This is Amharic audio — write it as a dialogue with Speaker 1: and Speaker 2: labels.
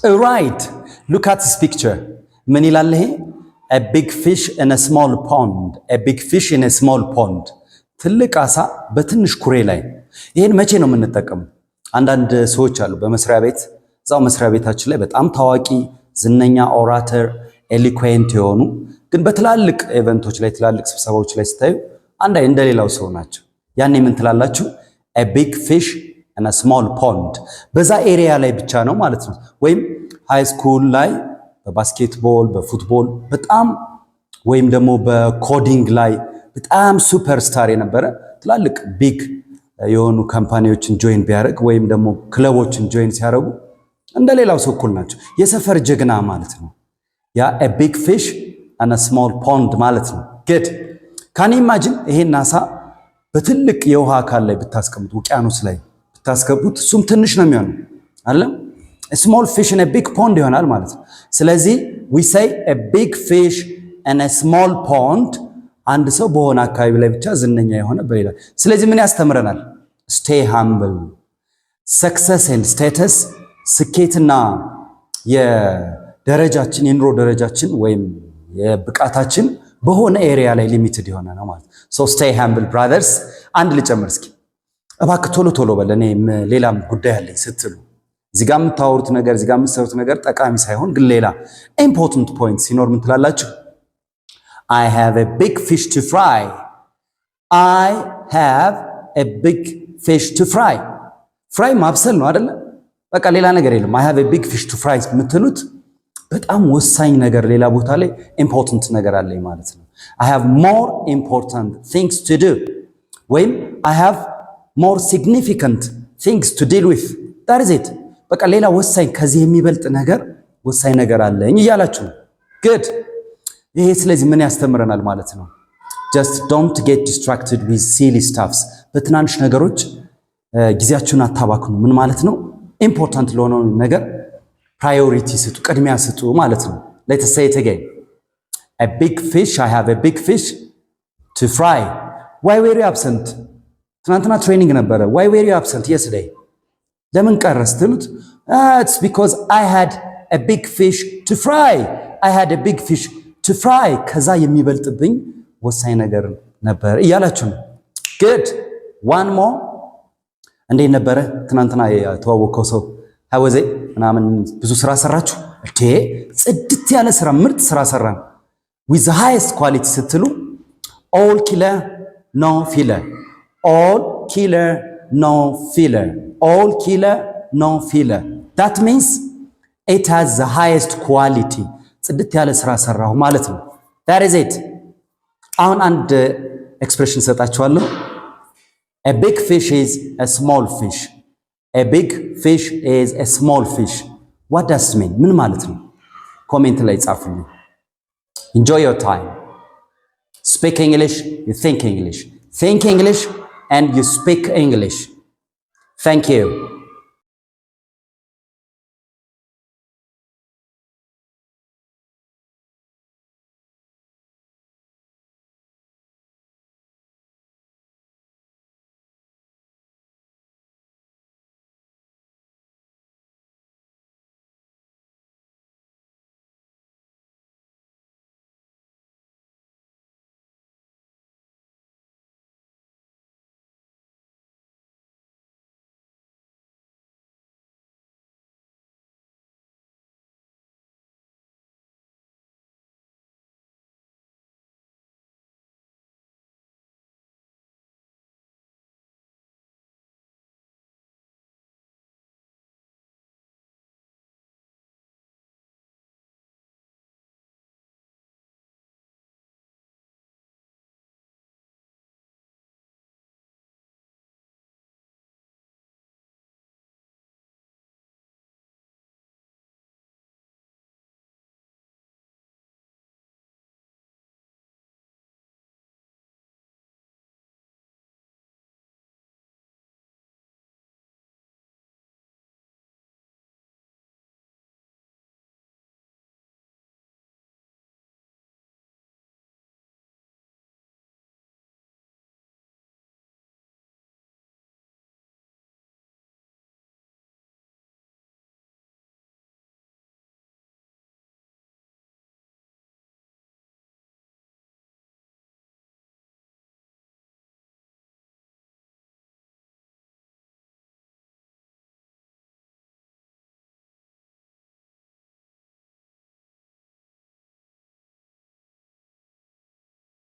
Speaker 1: Right. Look at this picture. ምን ይላል ይሄ? A big fish in a small pond. A big fish in a small pond. ትልቅ አሳ በትንሽ ኩሬ ላይ። ይሄን መቼ ነው የምንጠቀመው? አንዳንድ ሰዎች አሉ በመስሪያ ቤት እዛው መስሪያ ቤታችን ላይ በጣም ታዋቂ ዝነኛ ኦራተር ኤሊኩዌንት የሆኑ ግን በትላልቅ ኢቨንቶች ላይ ትላልቅ ስብሰባዎች ላይ ስታዩ አንድ አይ እንደሌላው ሰው ናቸው። ያኔ ምን ትላላችሁ? a big fish in a small pond በዛ ኤሪያ ላይ ብቻ ነው ማለት ነው። ወይም ሃይ ስኩል ላይ በባስኬትቦል በፉትቦል በጣም ወይም ደግሞ በኮዲንግ ላይ በጣም ሱፐርስታር የነበረ ትላልቅ ቢግ የሆኑ ካምፓኒዎችን ጆይን ቢያደርግ ወይም ደግሞ ክለቦችን ጆይን ሲያደርጉ እንደሌላው ሰው እኩል ናቸው። የሰፈር ጀግና ማለት ነው። ያ a big fish and a small pond ማለት ነው። good can you imagine ይሄን አሳ በትልቅ የውሃ አካል ላይ ብታስቀምጡ ውቅያኖስ ላይ ብታስቀምጡት እሱም ትንሽ ነው የሚሆነው አይደል? a small fish in a big pond ይሆናል ማለት ነው። ስለዚህ we say a big fish and a small pond አንድ ሰው በሆነ አካባቢ ላይ ብቻ ዝነኛ የሆነ በሌላ ስለዚህ ምን ያስተምረናል? stay humble success and status ስኬትና የደረጃችን የኑሮ ደረጃችን ወይም የብቃታችን በሆነ ኤሪያ ላይ ሊሚትድ የሆነ ነው ማለት so stay humble brothers አንድ ልጨምር እስኪ እባክህ ቶሎ ቶሎ በል እኔ ሌላም ጉዳይ አለኝ ስትሉ እዚህ ጋር የምታወሩት ነገር እዚህ ጋር የምትሰሩት ነገር ጠቃሚ ሳይሆን ግን ሌላ important point ሲኖር ምን ትላላችሁ? I have a big fish to fry. I have a big fish to fry. Fry ማብሰል ነው አይደል? በቃ ሌላ ነገር የለም። I have a big fish to fry የምትሉት በጣም ወሳኝ ነገር ሌላ ቦታ ላይ important ነገር አለኝ ማለት ነው። I have more important things to do. ወይም I have more significant things to deal with. That is it. በቃ ሌላ ወሳኝ ከዚህ የሚበልጥ ነገር ወሳኝ ነገር አለኝ እያላችሁ ነው። Good. ይሄ ስለዚህ ምን ያስተምረናል ማለት ነው? just don't get distracted with silly stuffs በትናንሽ ነገሮች ጊዜያችሁን አታባክኑ። ምን ማለት ነው? ኢምፖርታንት ለሆነው ነገር ፕራዮሪቲ ስጡ፣ ቅድሚያ ስጡ ማለት ነው። let us say it again. a big fish I have a big fish to fry. why were you absent? ትናንትና ትሬኒንግ ነበረ. why were you absent yesterday? ለምን ቀረስ ትሉት? it's because I had a big fish to fry. I had a big fish to fry ከዛ የሚበልጥብኝ ወሳኝ ነገር ነበር እያላችሁ ነው። good one more እንዴት ነበረ ትናንትና የተዋወቀው ሰው how was it ምናምን ብዙ ስራ ሰራችሁ እንዴ? ጽድት ያለ ስራ ምርጥ ስራ ሰራን with the highest quality ስትሉ all killer no filler all killer no filler all killer no filler that means it has the highest quality ጽድት ያለ ስራ ሰራው ማለት ነው። that is it አሁን አንድ ኤክስፕሬሽን ሰጣችኋለሁ። a big fish is a small fish. a big fish is a small fish. what does it mean? ምን ማለት ነው? ኮሜንት ላይ ጻፉልኝ። enjoy your time. speak English, you think English. think English and you speak English. thank you.